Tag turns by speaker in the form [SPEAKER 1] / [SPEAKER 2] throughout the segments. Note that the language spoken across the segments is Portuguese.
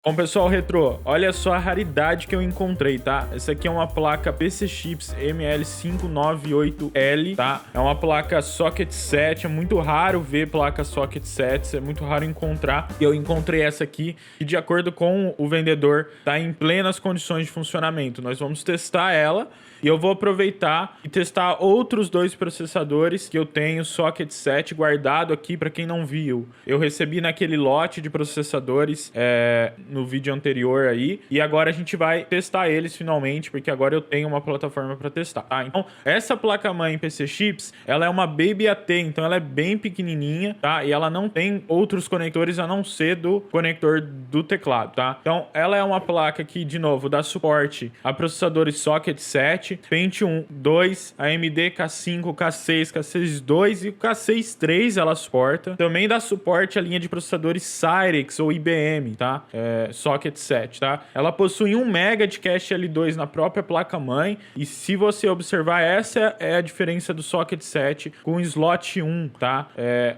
[SPEAKER 1] Bom, pessoal, retrô, olha só a raridade que eu encontrei, tá? Essa aqui é uma placa PC Chips ML598L, tá? É uma placa Socket 7, é muito raro ver placa Socket 7, é muito raro encontrar. E eu encontrei essa aqui, e de acordo com o vendedor, tá em plenas condições de funcionamento. Nós vamos testar ela, e eu vou aproveitar e testar outros dois processadores que eu tenho Socket 7 guardado aqui, para quem não viu. Eu recebi naquele lote de processadores, no vídeo anterior aí, e agora a gente vai testar eles finalmente, porque agora eu tenho uma plataforma para testar, tá? Então, essa placa-mãe PC Chips, ela é uma Baby AT, então ela é bem pequenininha, tá? E ela não tem outros conectores a não ser do conector do teclado, tá? Então, ela é uma placa que, de novo, dá suporte a processadores Socket 7, Pentium 2, AMD K5, K6, K6 2 e o K6 3 ela suporta. Também dá suporte à linha de processadores Cyrix ou IBM, tá? Socket 7, tá? Ela possui 1 MB de cache L2 na própria placa-mãe, e se você observar, essa é a diferença do Socket 7 com o slot 1, tá?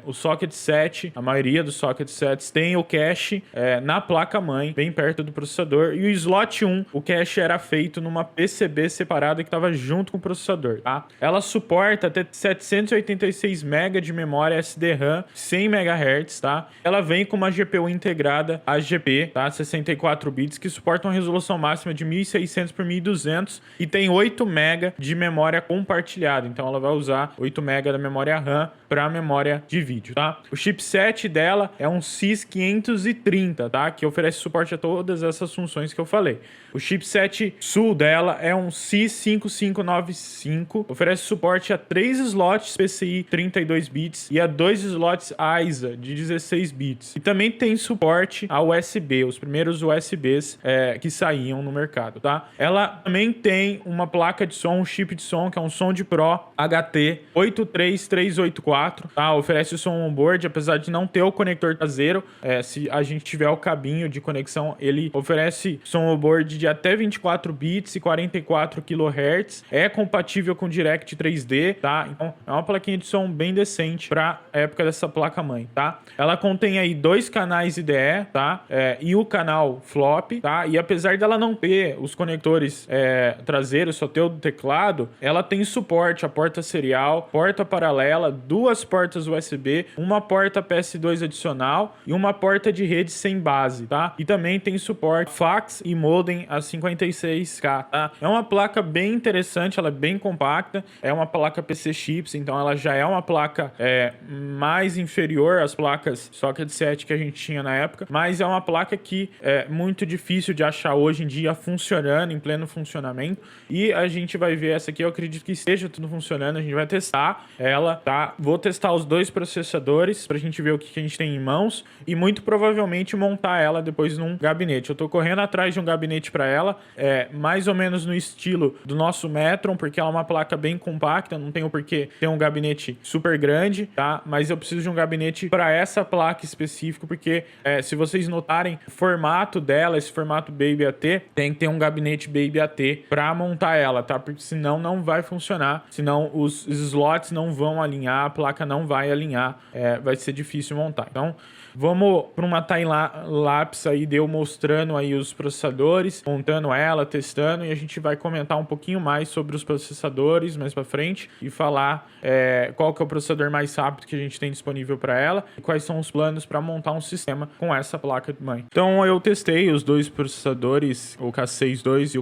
[SPEAKER 1] O Socket 7, a maioria dos Socket 7 tem o cache na placa-mãe, bem perto do processador, e o slot 1, o cache era feito numa PCB separada que estava junto com o processador, tá? Ela suporta até 786 MB de memória SDRAM, 100 MHz, tá? Ela vem com uma GPU integrada AGP, tá? 64 bits, que suporta uma resolução máxima de 1600 por 1200 e tem 8 MB de memória compartilhada. Então ela vai usar 8 MB da memória RAM para memória de vídeo, tá? O chipset dela é um CIS530, tá? Que oferece suporte a todas essas funções que eu falei. O chipset Sul dela é um CIS5595, oferece suporte a 3 slots PCI 32 bits e a 2 slots AISA de 16 bits. E também tem suporte a USB, os primeiros USBs que saíam no mercado, tá? Ela também tem uma placa de som, um chip de som, que é um Sound Pro HT 83384, tá? Oferece o som on-board, apesar de não ter o conector traseiro. Se a gente tiver o cabinho de conexão, ele oferece som on-board de até 24 bits e 44 kHz. É compatível com Direct 3D, tá? Então é uma plaquinha de som bem decente para a época dessa placa-mãe, tá? Ela contém aí 2 canais IDE, tá? E o canal flop, tá? E apesar dela não ter os conectores traseiros, só ter o do teclado, ela tem suporte a porta serial, porta paralela, 2 portas USB, uma porta PS2 adicional e uma porta de rede sem base, tá? E também tem suporte fax e modem a 56K, tá? É uma placa bem interessante, ela é bem compacta, é uma placa PC Chips, então ela já é uma placa mais inferior às placas Socket 7 que a gente tinha na época, mas é uma placa que é muito difícil de achar hoje em dia funcionando, em pleno funcionamento, e a gente vai ver essa aqui, eu acredito que esteja tudo funcionando, a gente vai testar ela, tá? Vou testar os 2 processadores pra gente ver o que a gente tem em mãos e muito provavelmente montar ela depois num gabinete. Eu tô correndo atrás de um gabinete pra ela, mais ou menos no estilo do nosso Metron, porque ela é uma placa bem compacta, não tem o porquê ter um gabinete super grande, tá? Mas eu preciso de um gabinete para essa placa específico, porque se vocês notarem o formato dela, esse formato Baby AT, tem que ter um gabinete Baby AT para montar ela, tá? Porque senão não vai funcionar, senão os slots não vão alinhar, a placa não vai alinhar, vai ser difícil montar. Então, vamos para uma time-lapse aí, de eu mostrando aí os processadores, montando ela, testando, e a gente vai comentar um pouquinho mais sobre os processadores mais para frente e falar qual que é o processador mais rápido que a gente tem disponível para ela e quais são os planos para montar um sistema com essa placa-mãe. Então eu testei os 2 processadores, o K6 2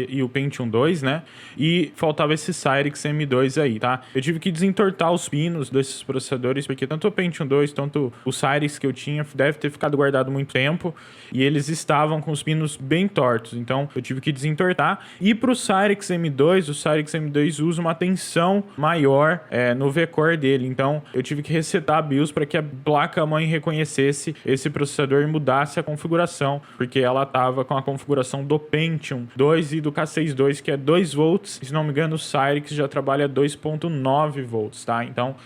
[SPEAKER 1] e o Pentium 2, né? E faltava esse Cyrix M2 aí, tá? Eu tive que desentortar os pinos desses processadores, porque tanto o Pentium 2, tanto o Cyrix que eu tinha, deve ter ficado guardado muito tempo, e eles estavam com os pinos bem tortos, então eu tive que desentortar. E pro Cyrix M2, o Cyrix M2 usa uma tensão maior no V-Core dele, então eu tive que resetar a BIOS para que a placa-mãe reconhecesse esse processador e mudasse a configuração, porque ela estava com a configuração do Pentium 2 e do K6 2, que é 2 volts, se não me engano o Cyrix já trabalha 2.9 volts, tá? Então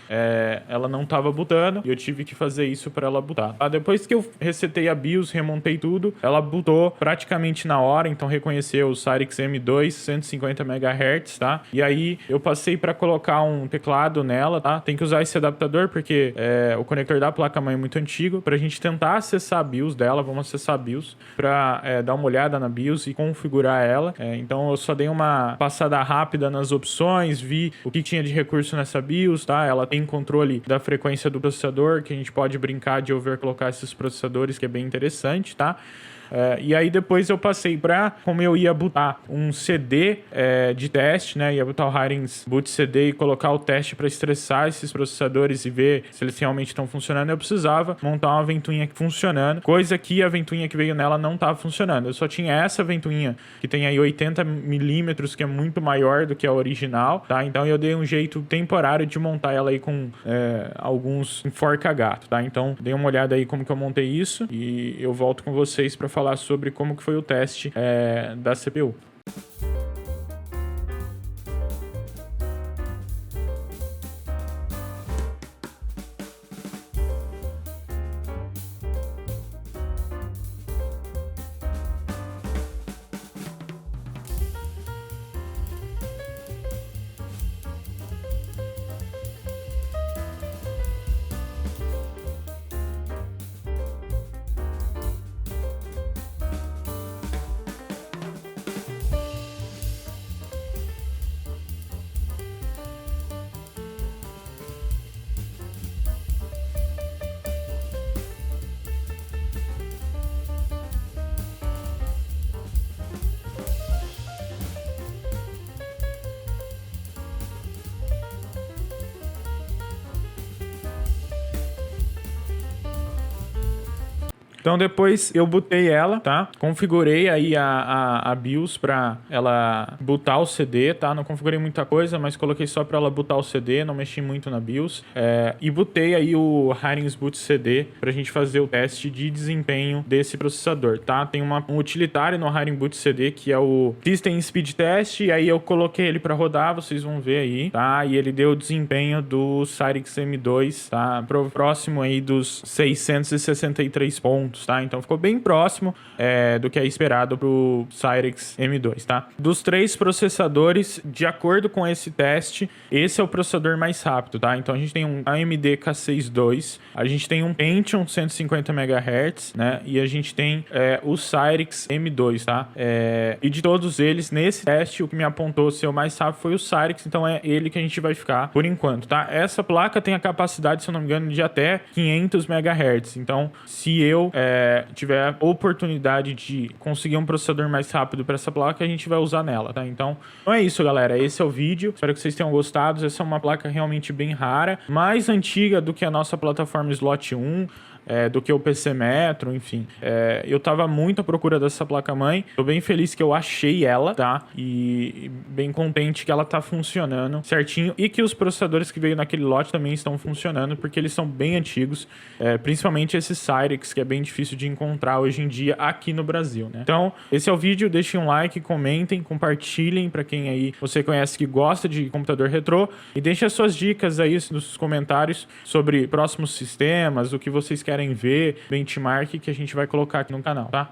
[SPEAKER 1] ela não estava bootando e eu tive que fazer isso para ela bootar. Depois que eu resetei a BIOS, remontei tudo, ela bootou praticamente na hora, então reconheceu o Cyrix M2 150 MHz, tá? E aí eu passei para colocar um teclado nela, tá? Tem que usar esse adaptador porque o conector da placa-mãe é muito antigo. Pra gente tentar acessar a BIOS dela, vamos acessar a BIOS para dar uma olhada na BIOS e configurar ela. Então eu só dei uma passada rápida nas opções, vi o que tinha de recurso nessa BIOS, tá? Ela tem controle da frequência do processador, que a gente pode brincar de overclockar esses processadores, que é bem interessante, tá? E aí depois eu passei para como eu ia botar um CD de teste, né? Ia botar o Hirings Boot CD e colocar o teste para estressar esses processadores e ver se eles realmente estão funcionando. Eu precisava montar uma ventoinha funcionando, coisa que a ventoinha que veio nela não estava funcionando. Eu só tinha essa ventoinha que tem aí 80 milímetros, que é muito maior do que a original, tá? Então eu dei um jeito temporário de montar ela aí com alguns enforca-gato, tá? Então dei uma olhada aí como que eu montei isso e eu volto com vocês para falar sobre como que foi o teste da CPU. Então depois eu botei ela, tá? Configurei aí a BIOS pra ela botar o CD, tá? Não configurei muita coisa, mas coloquei só pra ela botar o CD, não mexi muito na BIOS. E botei aí o Hirings Boot CD pra gente fazer o teste de desempenho desse processador, tá? Tem um utilitário no Hirings Boot CD que é o System Speed Test, e aí eu coloquei ele pra rodar, vocês vão ver aí, tá? E ele deu o desempenho do Cyrix M2, tá? Próximo aí dos 663 pontos. Tá? Então ficou bem próximo do que é esperado pro Cyrix M2, tá? Dos 3 processadores, de acordo com esse teste, esse é o processador mais rápido, tá? Então a gente tem um AMD K6 II, a gente tem um Pentium 150 MHz, né? E a gente tem o Cyrix M2, tá? E de todos eles, nesse teste, o que me apontou ser o mais rápido foi o Cyrix, então é ele que a gente vai ficar por enquanto, tá? Essa placa tem a capacidade, se eu não me engano, de até 500 MHz, então se eu tiver a oportunidade de conseguir um processador mais rápido para essa placa, a gente vai usar nela, tá? Então é isso, galera. Esse é o vídeo. Espero que vocês tenham gostado. Essa é uma placa realmente bem rara, mais antiga do que a nossa plataforma Slot 1. Do que o PC Metro, enfim. Eu tava muito à procura dessa placa-mãe. Tô bem feliz que eu achei ela, tá? E bem contente que ela tá funcionando certinho e que os processadores que veio naquele lote também estão funcionando, porque eles são bem antigos, principalmente esse Cyrix, que é bem difícil de encontrar hoje em dia aqui no Brasil, né? Então, esse é o vídeo. Deixem um like, comentem, compartilhem para quem aí você conhece que gosta de computador retrô e deixem as suas dicas aí nos comentários sobre próximos sistemas, o que vocês querem ver, benchmark, que a gente vai colocar aqui no canal, tá?